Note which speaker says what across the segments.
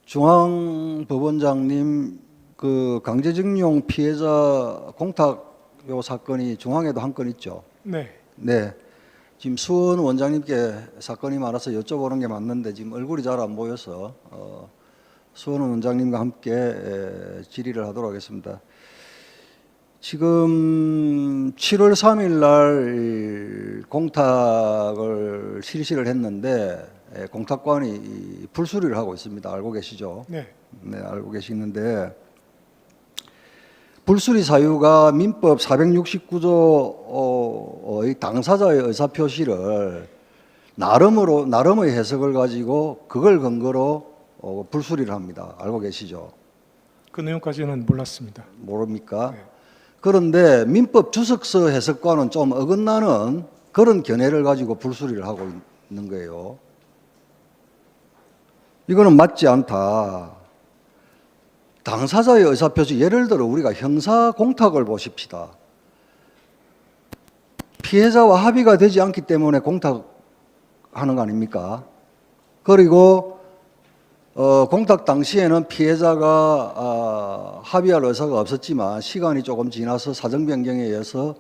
Speaker 1: 중앙법원장님 그 강제징용 피해자 공탁 요 사건이 중앙에도 한 건 있죠.
Speaker 2: 네.
Speaker 1: 네. 지금 수원 원장님께 사건이 많아서 여쭤보는 게 맞는데 지금 얼굴이 잘 안 보여서 수원 원장님과 함께 질의를 하도록 하겠습니다. 지금 7월 3일 날 공탁을 실시를 했는데 공탁관이 불수리를 하고 있습니다. 알고 계시죠?
Speaker 2: 네.
Speaker 1: 네, 알고 계시는데 불수리 사유가 민법 469조의 당사자의 의사표시를 나름의 해석을 가지고 그걸 근거로 불수리를 합니다. 알고 계시죠?
Speaker 2: 그 내용까지는 몰랐습니다.
Speaker 1: 모릅니까?
Speaker 2: 네.
Speaker 1: 그런데 민법 주석서 해석과는 좀 어긋나는 그런 견해를 가지고 불수리를 하고 있는 거예요. 이거는 맞지 않다. 당사자의 의사표시, 예를 들어 우리가 형사 공탁을 보십시다. 피해자와 합의가 되지 않기 때문에 공탁하는 거 아닙니까? 그리고 공탁 당시에는 피해자가 합의할 의사가 없었지만 시간이 조금 지나서 사정 변경에 의해서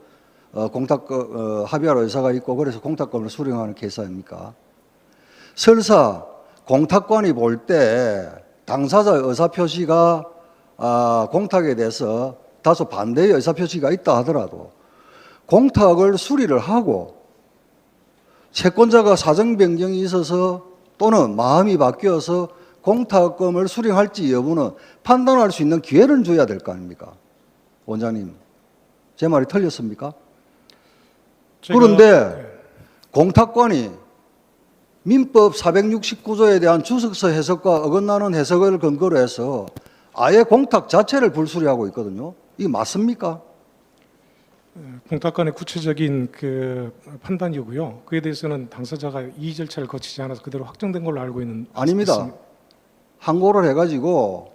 Speaker 1: 합의할 의사가 있고 그래서 공탁권을 수령하는 케이스 아닙니까? 설사 공탁관이 볼 때 당사자의 의사표시가 공탁에 대해서 다소 반대의 의사표시가 있다 하더라도 공탁을 수리를 하고 채권자가 사정 변경이 있어서 또는 마음이 바뀌어서 공탁금을 수령할지 여부는 판단할 수 있는 기회를 줘야 될 거 아닙니까? 원장님, 제 말이 틀렸습니까? 그런데 공탁관이 민법 469조에 대한 주석서 해석과 어긋나는 해석을 근거로 해서 아예 공탁 자체를 불수리하고 있거든요. 이게 맞습니까?
Speaker 2: 공탁관의 구체적인 그 판단이고요. 그에 대해서는 당사자가 이의 절차를 거치지 않아서 그대로 확정된 걸로 알고 있는.
Speaker 1: 아닙니다.
Speaker 2: 있습니다.
Speaker 1: 항고를 해가지고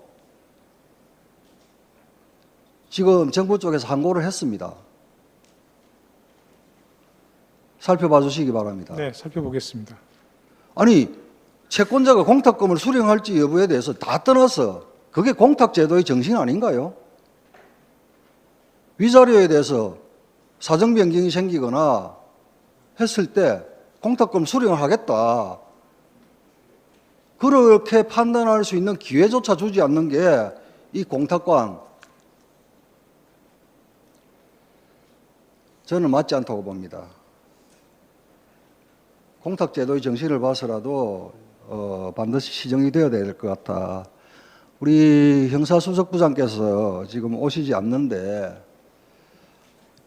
Speaker 1: 지금 정부 쪽에서 항고를 했습니다. 살펴봐 주시기 바랍니다.
Speaker 2: 네, 살펴보겠습니다.
Speaker 1: 아니 채권자가 공탁금을 수령할지 여부에 대해서 다 떠나서 그게 공탁제도의 정신 아닌가요? 위자료에 대해서 사정 변경이 생기거나 했을 때 공탁금 수령을 하겠다. 그렇게 판단할 수 있는 기회조차 주지 않는 게 이 공탁관, 저는 맞지 않다고 봅니다. 공탁제도의 정신을 봐서라도 반드시 시정이 되어야 될 것 같다. 우리 형사수석부장께서 지금 오시지 않는데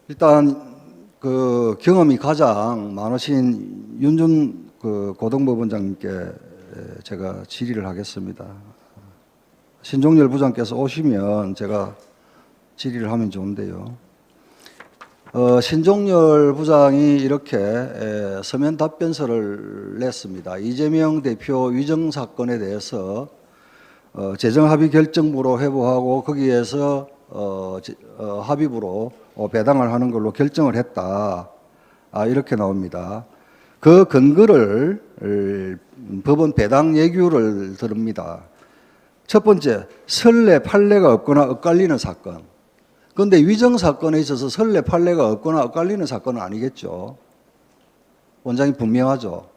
Speaker 1: 일단 그 경험이 가장 많으신 윤준 그 고등법원장님께 제가 질의를 하겠습니다. 신종렬 부장께서 오시면 제가 질의를 하면 좋은데요. 신종렬 부장이 이렇게 서면 답변서를 냈습니다. 이재명 대표 위정 사건에 대해서 재정합의 결정부로 회부하고 거기에서 합의부로 배당을 하는 걸로 결정을 했다. 이렇게 나옵니다. 그 근거를 법원 배당 예규를 들읍니다. 첫 번째, 선례 판례가 없거나 엇갈리는 사건. 그런데 위정 사건에 있어서 선례 판례가 없거나 엇갈리는 사건은 아니겠죠. 원장님 분명하죠.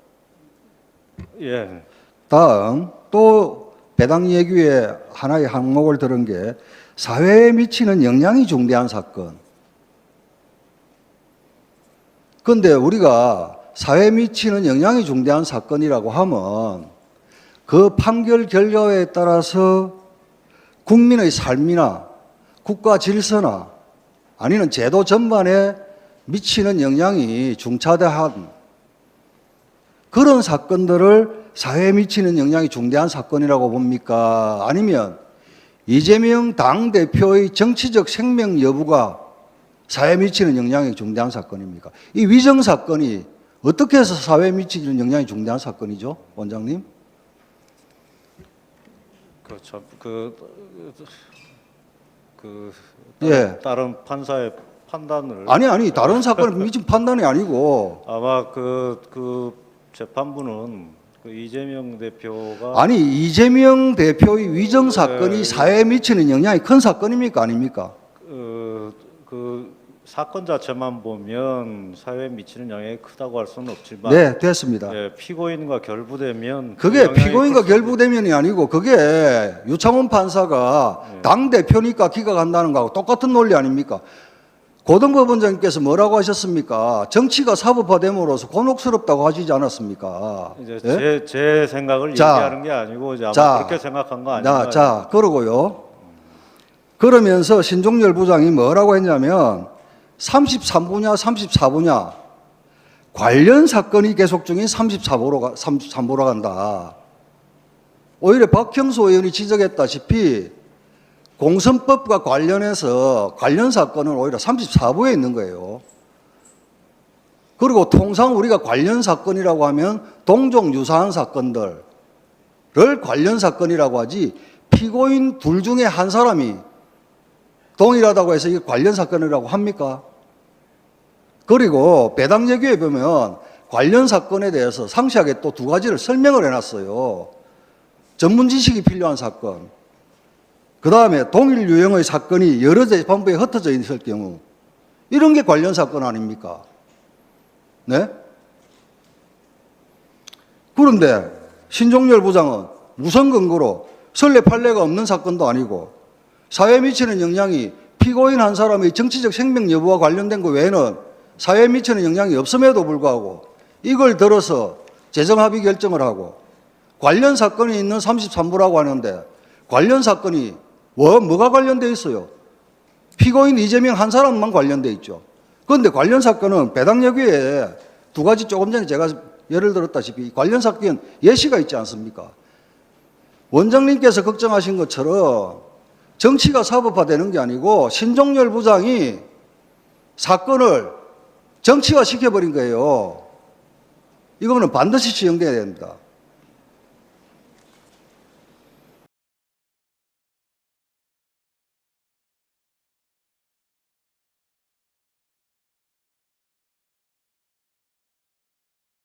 Speaker 3: 예.
Speaker 1: 다음 또 배당 예규의 하나의 항목을 들은 게 사회에 미치는 영향이 중대한 사건. 그런데 우리가 사회에 미치는 영향이 중대한 사건이라고 하면 그 판결 결과에 따라서 국민의 삶이나 국가 질서나 아니면 제도 전반에 미치는 영향이 중차대한 그런 사건들을 사회에 미치는 영향이 중대한 사건이라고 봅니까? 아니면 이재명 당대표의 정치적 생명 여부가 사회에 미치는 영향이 중대한 사건입니까? 이 위정 사건이 어떻게 해서 사회에 미치는 영향이 중대한 사건이죠, 원장님? 예.
Speaker 3: 다른 판사의 판단을
Speaker 1: 아니 다른 사건에 미친 판단이 아니고
Speaker 3: 아마 그 재판부는 그 이재명 대표가
Speaker 1: 아니 이재명 대표의 위정 사건이
Speaker 3: 네.
Speaker 1: 사회에 미치는 영향이 큰 사건입니까 아닙니까?
Speaker 3: 그 사건 자체만 보면 사회에 미치는 영향이 크다고 할 수는 없지만
Speaker 1: 네, 됐습니다.
Speaker 3: 예, 피고인과 결부되면
Speaker 1: 그게
Speaker 3: 그 영향이
Speaker 1: 피고인과
Speaker 3: 클 수도
Speaker 1: 결부대면이 아니고 그게 유창훈 판사가 당 대표니까 기각한다는 거하고 똑같은 논리 아닙니까? 고등법원장님께서 뭐라고 하셨습니까? 정치가 사법화됨으로써 곤혹스럽다고 하시지 않았습니까?
Speaker 3: 이제
Speaker 1: 예?
Speaker 3: 제 생각을
Speaker 1: 자,
Speaker 3: 얘기하는 게 아니고 이제 아마
Speaker 1: 자,
Speaker 3: 그렇게 생각한 거 아닌가.
Speaker 1: 자, 그러고요. 그러면서 신종렬 부장이 뭐라고 했냐면 33부냐 34부냐 관련 사건이 계속 중인 33부로 간다. 오히려 박형수 의원이 지적했다시피 공선법과 관련해서 관련 사건은 오히려 34부에 있는 거예요. 그리고 통상 우리가 관련 사건이라고 하면 동종 유사한 사건들을 관련 사건이라고 하지 피고인 둘 중에 한 사람이 동일하다고 해서 이게 관련 사건이라고 합니까? 그리고 배당예규에 보면 관련 사건에 대해서 상세하게 또 두 가지를 설명을 해놨어요. 전문 지식이 필요한 사건, 그 다음에 동일 유형의 사건이 여러 재판부에 흩어져 있을 경우, 이런 게 관련 사건 아닙니까? 네? 그런데 신종렬 부장은 무슨 근거로 선례 판례가 없는 사건도 아니고 사회에 미치는 영향이 피고인 한 사람의 정치적 생명 여부와 관련된 것 외에는 사회에 미치는 영향이 없음에도 불구하고 이걸 들어서 재정합의 결정을 하고 관련 사건이 있는 33부라고 하는데 관련 사건이 뭐가 관련돼 있어요? 피고인 이재명 한 사람만 관련돼 있죠. 그런데 관련 사건은 배당예규에 두 가지 조금 전에 제가 예를 들었다시피 관련 사건 예시가 있지 않습니까? 원장님께서 걱정하신 것처럼 정치가 사법화되는 게 아니고 신종렬 부장이 사건을 정치화 시켜버린 거예요. 이거는 반드시 시행돼야 됩니다.